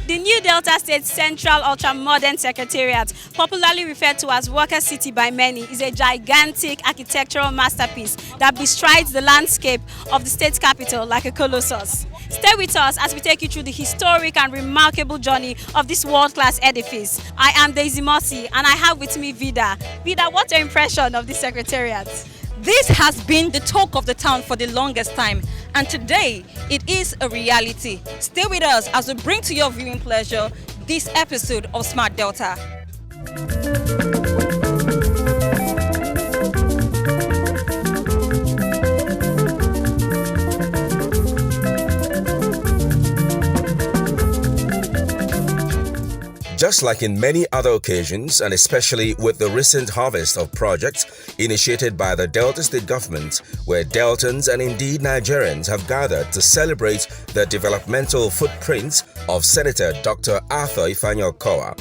The new Delta State Central Ultra-Modern Secretariat, popularly referred to as Worker City by many, is a gigantic architectural masterpiece that bestrides the landscape of the state capital like a colossus. Stay with us as we take you through the historic and remarkable journey of this world-class edifice. I am Daisy Mossy and I have with me Vida. Vida, what's your impression of this secretariat? This has been the talk of the town for the longest time, and today it is a reality. Stay with us as we bring to your viewing pleasure this episode of Smart Delta. Just like in many other occasions, and especially with the recent harvest of projects initiated by the Delta State government, where Deltans and indeed Nigerians have gathered to celebrate the developmental footprints of Senator Dr. Arthur Ifeanyi Okowa,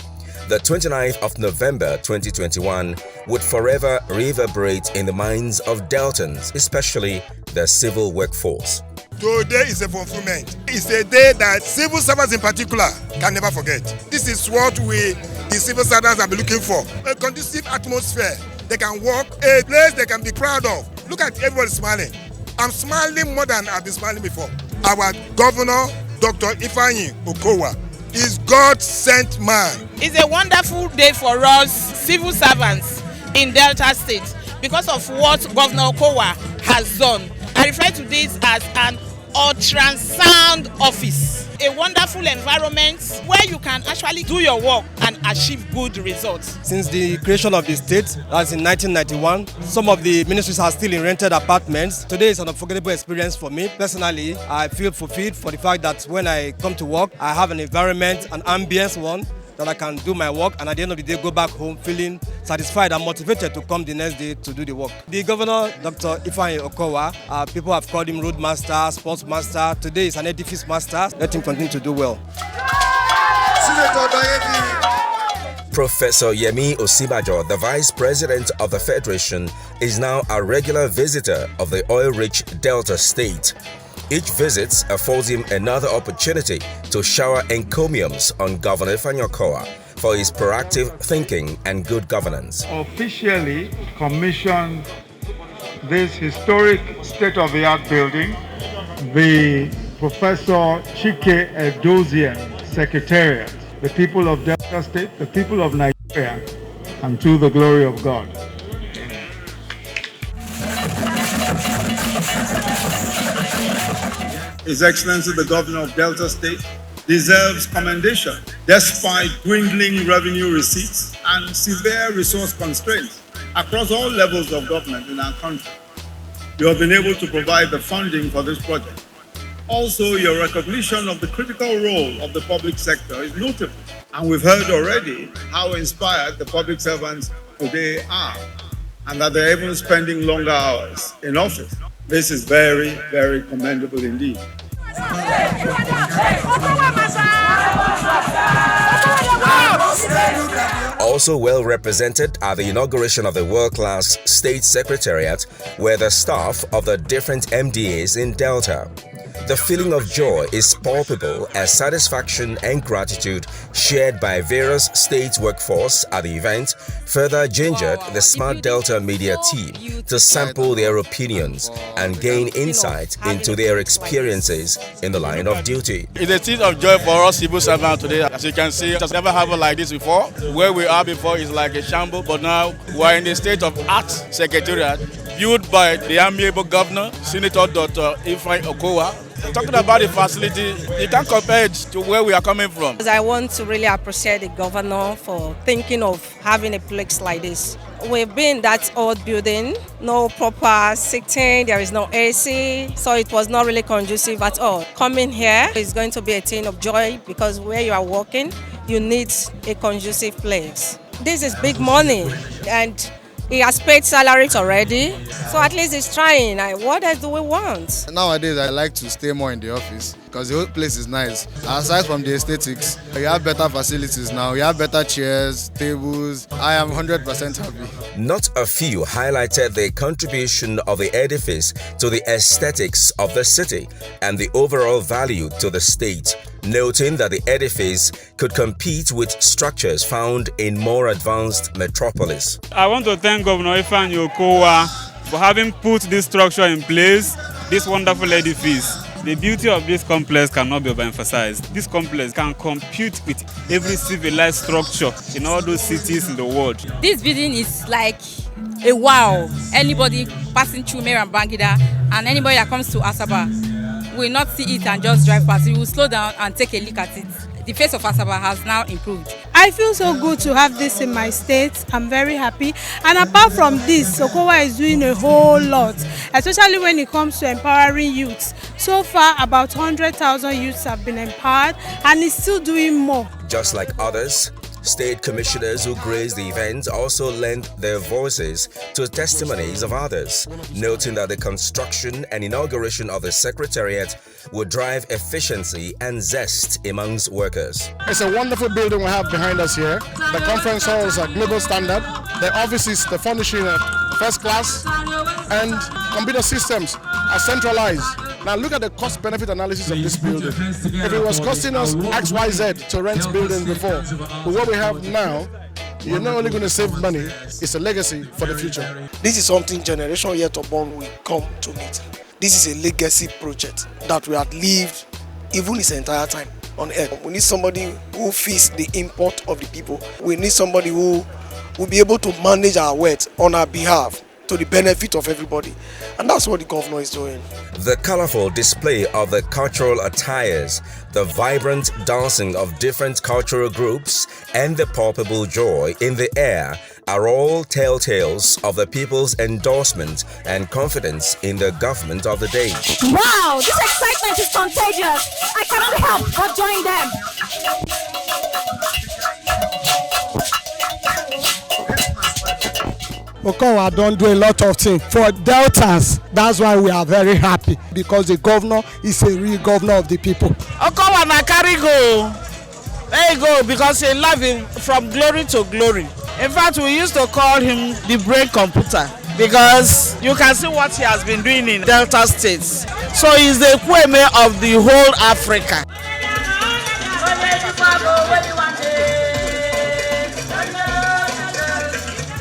the 29th of November 2021 would forever reverberate in the minds of Deltans, especially the civil workforce. Today is a fulfillment. It's a day that civil servants in particular can never forget. This is what the civil servants have been looking for. A conducive atmosphere. They can work, a place they can be proud of. Look at everybody smiling. I'm smiling more than I've been smiling before. Our governor, Dr. Ifeanyi Okowa, is God-sent man. It's a wonderful day for us civil servants in Delta State because of what Governor Okowa has done. I refer to this as an ultrasound office, a wonderful environment where you can actually do your work and achieve good results. Since the creation of the state, that's in 1991, some of the ministries are still in rented apartments. Today is an unforgettable experience for me. Personally, I feel fulfilled for the fact that when I come to work, I have an environment, an ambience one, that I can do my work and at the end of the day go back home feeling satisfied and motivated to come the next day to do the work. The governor, Dr. Ifeanyi Okowa, people have called him road master, sports master. Today is an edifice master. Let him continue to do well. Professor Yemi Osibajo, the Vice President of the Federation, is now a regular visitor of the oil-rich Delta State. Each visit affords him another opportunity to shower encomiums on Governor Ifeanyi Okowa for his proactive thinking and good governance. Officially commissioned this historic state-of-the-art building, the Professor Chike Edozian Secretariat, the people of Delta State, the people of Nigeria, and to the glory of God. His Excellency the Governor of Delta State deserves commendation despite dwindling revenue receipts and severe resource constraints across all levels of government in our country. You have been able to provide the funding for this project. Also, your recognition of the critical role of the public sector is notable, and we've heard already how inspired the public servants today are, and that they're even spending longer hours in office. This is very, very commendable indeed. Also well represented at the inauguration of the world-class State Secretariat were the staff of the different MDAs in Delta. The feeling of joy is palpable as satisfaction and gratitude shared by various state workforce at the event further gingered the Smart Delta media team to sample their opinions and gain insight into their experiences in the line of duty. It's a scene of joy for us civil servants today. As you can see, it has never happened like this before. Where we are before is like a shambles, but now we are in the state of art secretariat built by the amiable governor, Senator Dr. Ifeanyi Okowa. Talking about the facility, you can't compare it to where we are coming from. I want to really appreciate the governor for thinking of having a place like this. We've been in that old building, no proper seating, there is no AC, so it was not really conducive at all. Coming here is going to be a thing of joy because where you are working, you need a conducive place. This is big money and he has paid salaries already, so at least he's trying. What else do we want? Nowadays, I like to stay more in the office because the whole place is nice. Aside from the aesthetics, you have better facilities now. You have better chairs, tables. I am 100% happy. Not a few highlighted the contribution of the edifice to the aesthetics of the city and the overall value to the state. noting that the edifice could compete with structures found in more advanced metropolis. I want to thank Governor Ifeanyi Okowa for having put this structure in place, this wonderful edifice. The beauty of this complex cannot be overemphasized. This complex can compete with every civilized structure in all those cities in the world. This building is like a wow. Anybody passing through Meram Bangida and anybody that comes to Asaba will not see it and just drive past. You will slow down and take a look at it. The face of Asaba has now improved. I feel so good to have this in my state. I'm very happy. And apart from this, OKOWA is doing a whole lot, especially when it comes to empowering youths. So far, about 100,000 youths have been empowered and it's still doing more. Just like others, state commissioners who graced the event also lent their voices to testimonies of others, noting that the construction and inauguration of the secretariat would drive efficiency and zest amongst workers. It's a wonderful building we have behind us here. The conference halls are global standard. The offices, the furnishing are first class, and computer systems are centralized. Now look at the cost-benefit analysis of this building. If it was costing us XYZ to rent buildings before, but what we have now, you're not only going to save money, it's a legacy for the future. This is something generation yet unborn will come to meet. This is a legacy project that we have lived even its entire time on earth. We need somebody who feeds the import of the people. We need somebody who will be able to manage our wealth on our behalf, to the benefit of everybody. And that's what the governor is doing. The colorful display of the cultural attires, the vibrant dancing of different cultural groups, and the palpable joy in the air are all telltales of the people's endorsement and confidence in the government of the day. Wow, this excitement is contagious. I cannot help but join them. OKOWA don't do a lot of things for Deltas. That's why we are very happy, because the governor is a real governor of the people. OKOWA na carry go. There you go, because he love him from glory to glory. In fact, we used to call him the brain computer, because you can see what he has been doing in Delta states. So he's the Kwame of the whole Africa.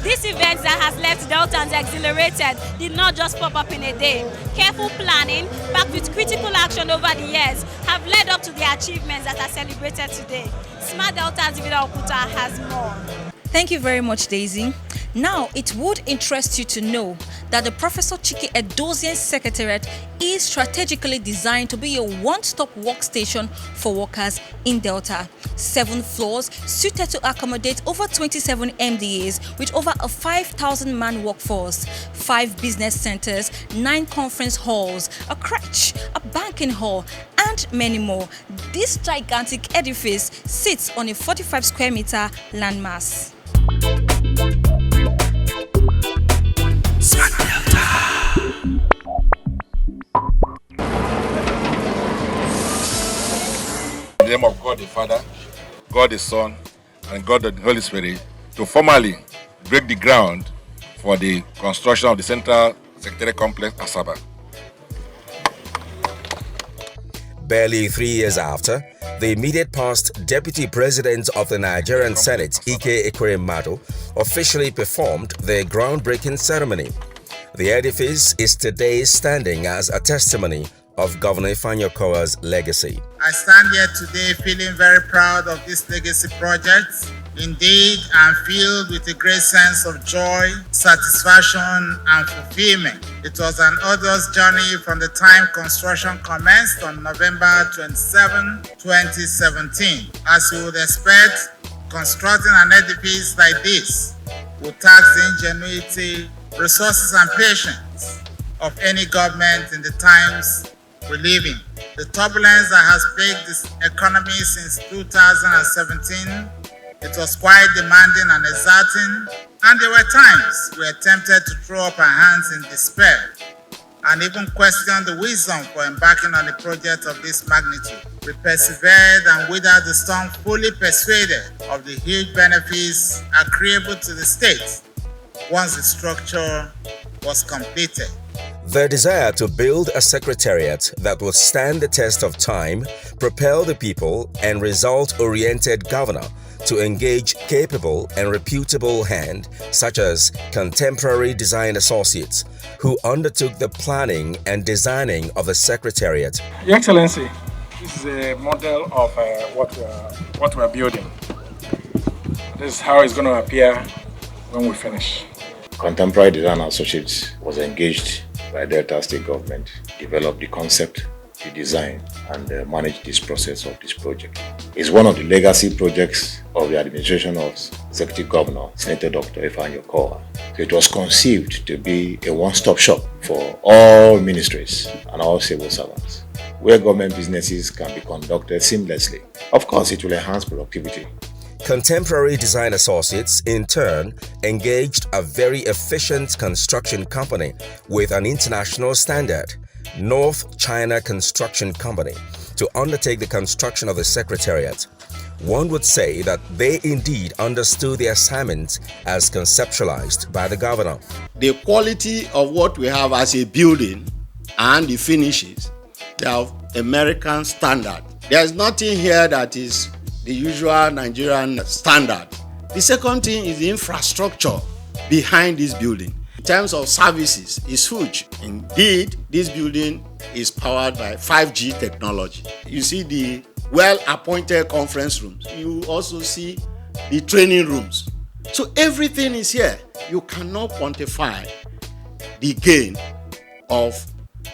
This event that has left Deltans exhilarated did not just pop up in a day. Careful planning, backed with critical action over the years, have led up to the achievements that are celebrated today. Smart Delta's Vida Okuta has more. Thank you very much, Daisy. Now, it would interest you to know that the Professor Chike Edozian Secretariat is strategically designed to be a one-stop workstation for workers in Delta. 7 floors suited to accommodate over 27 MDAs with over a 5,000-man workforce, 5 business centers, 9 conference halls, a crèche, a banking hall, and many more. This gigantic edifice sits on a 45 square meter landmass. In the name of God the Father, God the Son, and God the Holy Spirit, to formally break the ground for the construction of the Central Secretariat Complex, Asaba. Barely 3 years after, the immediate past Deputy President of the Nigerian Senate, Ike Ekweremadu, officially performed the groundbreaking ceremony. The edifice is today standing as a testimony of Governor Ifeanyi Okowa's legacy. I stand here today feeling very proud of this legacy project. Indeed, I'm filled with a great sense of joy, satisfaction, and fulfillment. It was an arduous journey from the time construction commenced on November 27, 2017. As you would expect, constructing an edifice like this would tax the ingenuity, resources, and patience of any government in the times we live in. The turbulence that has plagued this economy since 2017, it was quite demanding and exerting, and there were times we were tempted to throw up our hands in despair and even question the wisdom for embarking on a project of this magnitude. We persevered and weathered the storm, fully persuaded of the huge benefits accruable to the state once the structure was completed. Their desire to build a secretariat that would stand the test of time, propel the people, and result-oriented governor to engage capable and reputable hand such as Contemporary Design Associates, who undertook the planning and designing of the secretariat. Your Excellency, this is a model of what we're building. This is how it's going to appear when we finish. Contemporary Design Associates was engaged by Delta State Government, developed the concept, the design, and manage this process of this project. It's one of the legacy projects of the administration of Executive Governor, Senator Dr. OKOWA. So it was conceived to be a one-stop shop for all ministries and all civil servants, where government businesses can be conducted seamlessly. Of course, it will enhance productivity. Contemporary Design Associates, in turn, engaged a very efficient construction company with an international standard, North China Construction Company, to undertake the construction of the secretariat. One would say that they indeed understood the assignment as conceptualized by the governor. The quality of what we have as a building and the finishes, they have American standard. There's nothing here that is the usual Nigerian standard. The second thing is the infrastructure behind this building. In terms of services, it's huge. Indeed, this building is powered by 5G technology. You see the well-appointed conference rooms. You also see the training rooms. So everything is here. You cannot quantify the gain of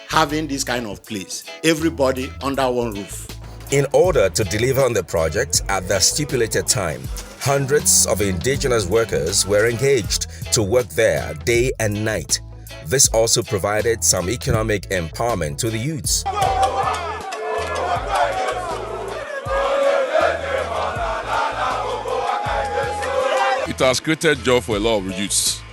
having this kind of place. Everybody under one roof. In order to deliver on the project at the stipulated time, hundreds of indigenous workers were engaged to work there day and night. This also provided some economic empowerment to the youths. It has created job for a lot of youths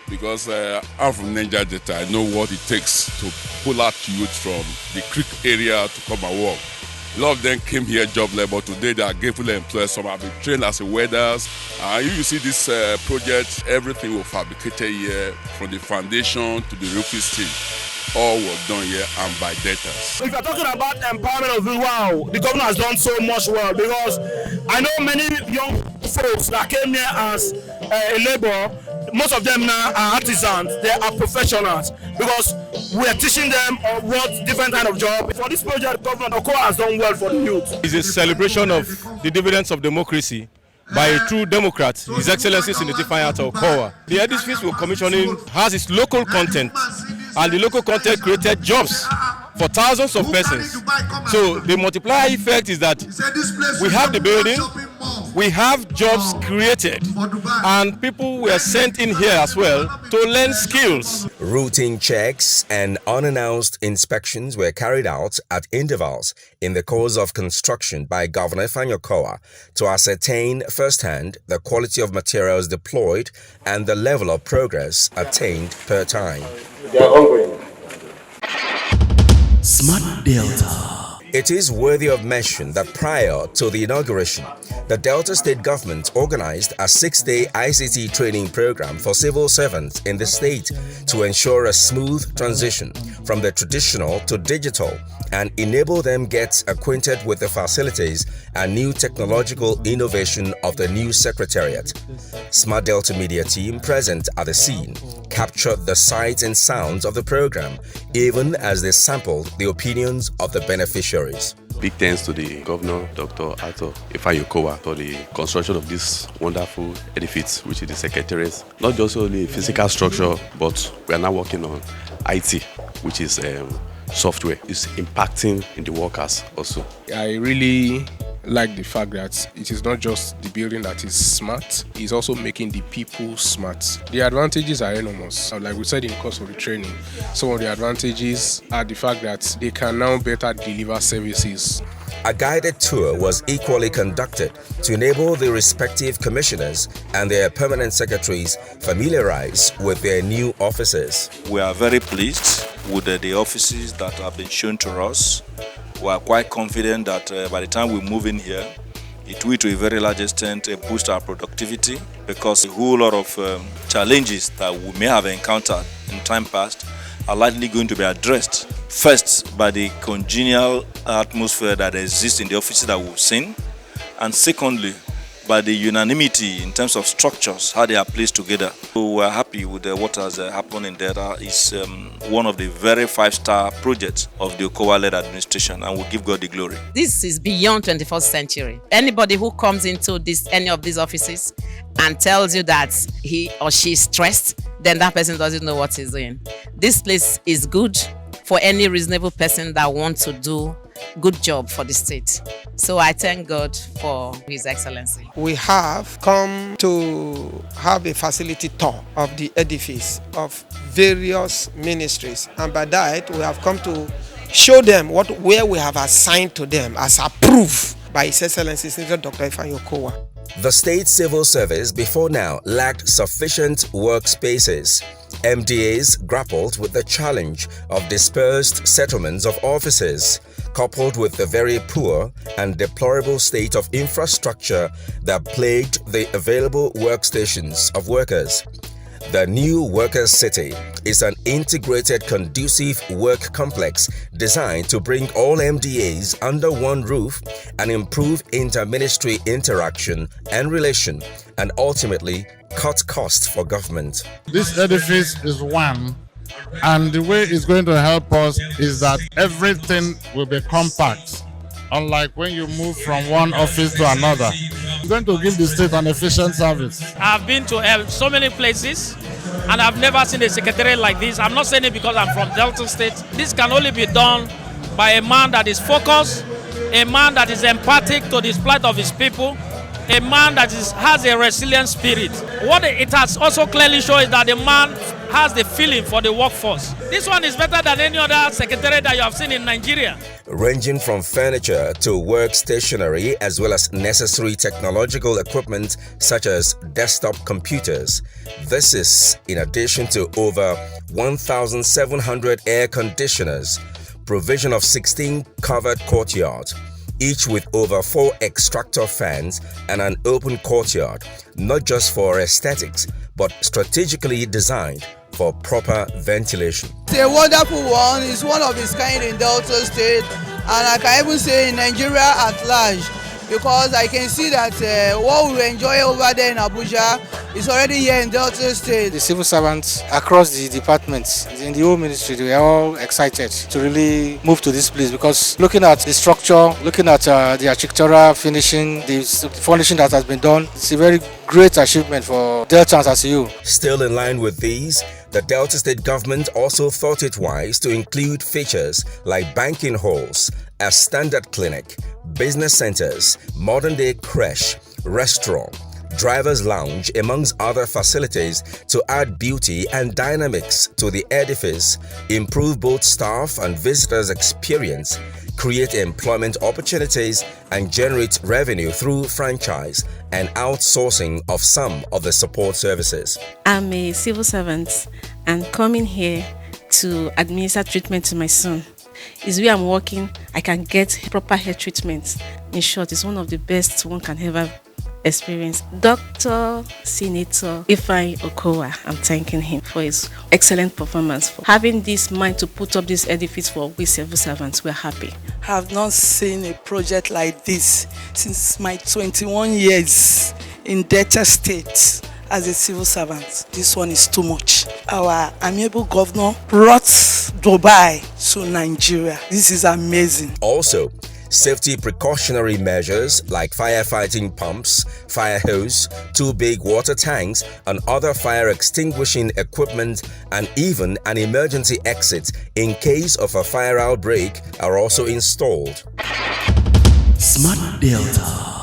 because I'm from Niger Delta. I know what it takes to pull out youth from the creek area to come and work. A lot of them came here job labor. Today they are gainfully employed. Some have been trained as welders. You see this project, everything was fabricated here from the foundation to the roofing steel. All was done here and by Deltas. If you're talking about empowerment of youth, wow, the governor has done so much well because I know many young folks that came here as a labor. Most of them now are artisans, they are professionals because we are teaching them what different kind of job. For this project, Governor OKOWA has done well for the youth. It's a celebration of the dividends of democracy by a true Democrat, His Excellency Senator OKOWA. The edifice we're commissioning has its local content, and the local content created jobs for thousands of persons. So the multiplier effect is that we have the building, we have jobs created, and people were sent in here as well to learn skills. Routine checks and unannounced inspections were carried out at intervals in the course of construction by Governor OKOWA to ascertain firsthand the quality of materials deployed and the level of progress attained per time. Smart Delta. It is worthy of mention that prior to the inauguration, the Delta State government organized a 6-day ICT training program for civil servants in the state to ensure a smooth transition from the traditional to digital and enable them get acquainted with the facilities and new technological innovation of the new secretariat. Smart Delta Media team present at the scene captured the sights and sounds of the program, even as they sampled the opinions of the beneficiaries. Big thanks to the Governor, Dr. OKOWA, for the construction of this wonderful edifice, which is the secretariat. Not just only physical structure, but we are now working on IT, which is software. It's impacting in the workers also. I really like the fact that it is not just the building that is smart, it's also making the people smart. The advantages are enormous. Like we said in the course of the training, some of the advantages are the fact that they can now better deliver services. A guided tour was equally conducted to enable the respective commissioners and their permanent secretaries familiarize with their new offices. We are very pleased with the offices that have been shown to us. We are quite confident that by the time we move in here, it will to a very large extent boost our productivity, because a whole lot of challenges that we may have encountered in time past are likely going to be addressed. First, by the congenial atmosphere that exists in the offices that we've seen, and secondly, by the unanimity in terms of structures, how they are placed together. So we're happy with what has happened in Delta. It's one of the very 5-star projects of the OKOWA-led administration, and we give God the glory. This is beyond 21st century. Anybody who comes into any of these offices and tells you that he or she is stressed, then that person doesn't know what he's doing. This place is good for any reasonable person that wants to do good job for the state. So I thank God for His Excellency. We have come to have a facility tour of the edifice of various ministries, and by that we have come to show them where we have assigned to them as approved by His Excellency Senator Dr. Ifeanyi Okowa. The state civil service before now lacked sufficient workspaces. MDAs grappled with the challenge of dispersed settlements of offices, coupled with the very poor and deplorable state of infrastructure that plagued the available workstations of workers. The new Workers' City is an integrated, conducive work complex designed to bring all MDAs under one roof and improve inter-ministry interaction and relation, and ultimately cut costs for government. This edifice is one, and the way it's going to help us is that everything will be compact, unlike when you move from one office to another. It's going to give the state an efficient service. I've been to so many places, and I've never seen a secretariat like this. I'm not saying it because I'm from Delta State. This can only be done by a man that is focused, a man that is empathic to the plight of his people, a man that has a resilient spirit. What it has also clearly shown is that the man has the feeling for the workforce. This one is better than any other secretariat that you have seen in Nigeria. Ranging from furniture to work stationery, as well as necessary technological equipment such as desktop computers. This is in addition to over 1,700 air conditioners, provision of 16 covered courtyards, each with over 4 extractor fans and an open courtyard, not just for aesthetics, but strategically designed for proper ventilation. It's a wonderful one. It's one of its kind in Delta State, and I can even say in Nigeria at large, because I can see that what we enjoy over there in Abuja is already here in Delta State. The civil servants across the departments in the whole ministry, they are all excited to really move to this place, because looking at the structure, looking at the architectural finishing, the furnishing that has been done, it's a very great achievement for Deltans as you. Still in line with these, the Delta State government also thought it wise to include features like banking halls, a standard clinic, business centers, modern-day creche, restaurant, driver's lounge, amongst other facilities, to add beauty and dynamics to the edifice, improve both staff and visitors' experience, create employment opportunities, and generate revenue through franchise and outsourcing of some of the support services. I'm a civil servant and coming here to administer treatment to my son. Is where I'm working, I can get proper hair treatment. In short, it's one of the best one can ever experience. Dr. Senator Ifeanyi Okowa, I'm thanking him for his excellent performance, for having this mind to put up this edifice for we civil servants. We're happy. I have not seen a project like this since my 21 years in Delta State as a civil servant. This one is too much. Our amiable governor brought Dubai to Nigeria. This is amazing. Also, safety precautionary measures like firefighting pumps, fire hose, 2 big water tanks, and other fire extinguishing equipment, and even an emergency exit in case of a fire outbreak are also installed. Smart Delta.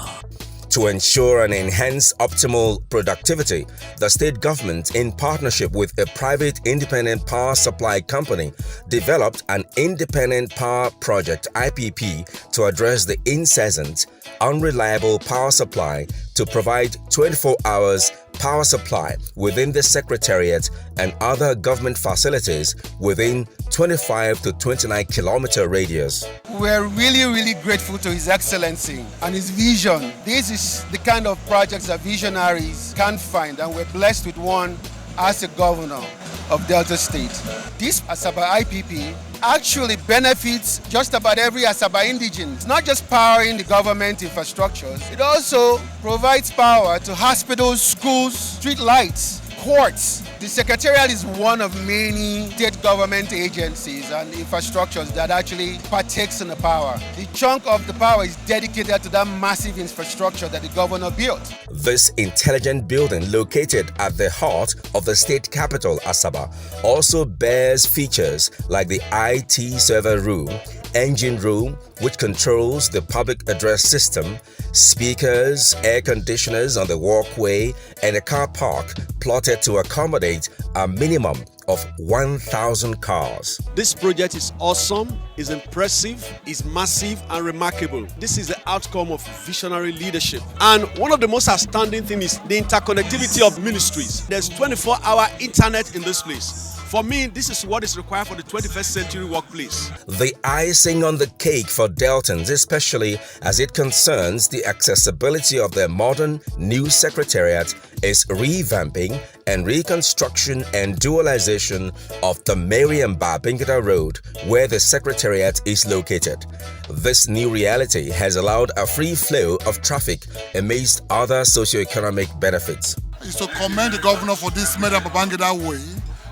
To ensure and enhance optimal productivity, the state government, in partnership with a private independent power supply company, developed an independent power project (IPP) to address the incessant, unreliable power supply, to provide 24 hours power supply within the secretariat and other government facilities within 25 to 29 kilometer radius. We're really grateful to His Excellency and his vision. This is the kind of projects that visionaries can find, and we're blessed with one as a governor. of Delta State. This Asaba IPP actually benefits just about every Asaba indigene. It's not just powering the government infrastructures, it also provides power to hospitals, schools, street lights, courts. The secretariat is one of many state government agencies and infrastructures that actually partakes in the power. The chunk of the power is dedicated to that massive infrastructure that the governor built. This intelligent building located at the heart of the state capital, Asaba, also bears features like the IT server room, engine room, which controls the public address system, speakers, air conditioners on the walkway, and a car park plotted to accommodate a minimum of 1,000 cars. This project is awesome, is impressive, is massive and remarkable. This is the outcome of visionary leadership. And one of the most outstanding things is the interconnectivity of ministries. There's 24-hour internet in this place. For me, this is what is required for the 21st century workplace. The icing on the cake for Deltans, especially as it concerns the accessibility of their modern new secretariat, is revamping and reconstruction and dualization of the Mariam Babangida Road, where the secretariat is located. This new reality has allowed a free flow of traffic amidst other socio-economic benefits. Is to commend the governor for this Mariam Babangida way,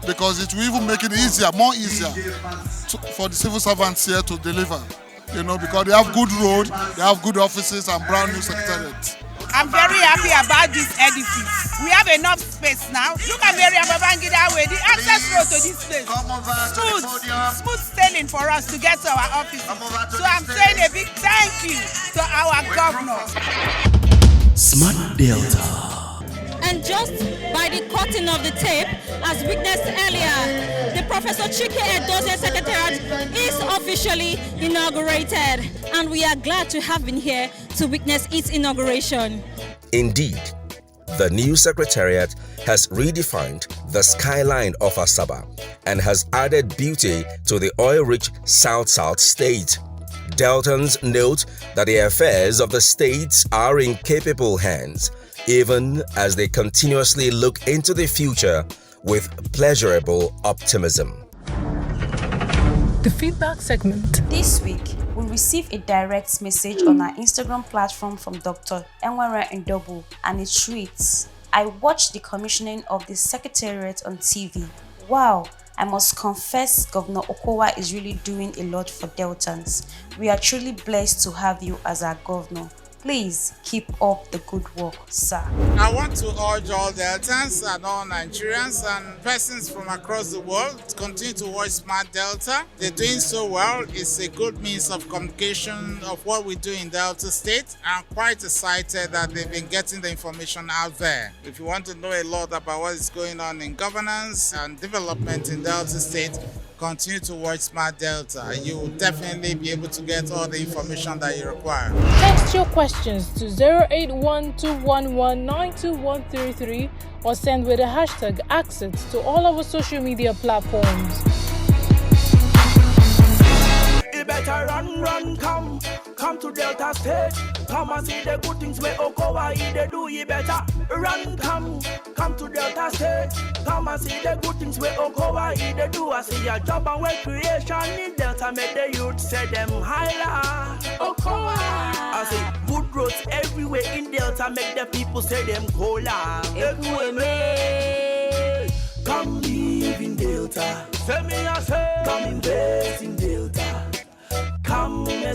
because it will even make it easier, more easier for the civil servants here to deliver. Because they have good road, they have good offices and brand new secretariats. I'm very happy about this edifice. We have enough space now. Look at Mariam Babangida way, the access road to this place. Smooth sailing for us to get to our office. So I'm saying a big thank you to our governor. Smart Delta. And just by the cutting of the tape, as witnessed earlier, the Professor Chike Edozie Secretariat is officially inaugurated, and we are glad to have been here to witness its inauguration. Indeed, the new secretariat has redefined the skyline of Asaba and has added beauty to the oil-rich South-South state. Deltans note that the affairs of the states are in capable hands, even as they continuously look into the future with pleasurable optimism. The feedback segment. This week, we received a direct message on our Instagram platform from Dr. Enwere Ndobu, and it reads, I watched the commissioning of the secretariat on TV. Wow, I must confess Governor Okowa is really doing a lot for Deltans. We are truly blessed to have you as our governor. Please keep up the good work, sir. I want to urge all Deltans and all Nigerians and persons from across the world to continue to watch Smart Delta. They're doing so well. It's a good means of communication of what we do in Delta State. I'm quite excited that they've been getting the information out there. If you want to know a lot about what is going on in governance and development in Delta State, continue to watch Smart Delta. You will definitely be able to get all the information that you require. Text your questions to 08121192133 or send with the hashtag AXIT to all our social media platforms. You better run, come to Delta State. Come and see the good things where OKOWA they do. You better run, come to Delta State. Come and see the good things where OKOWA they do. I see your job and work creation in Delta make the youth say them higher. OKOWA. I see good roads everywhere in Delta make the people say them cola. Come live in Delta. Say me I say, come invest in Delta. Come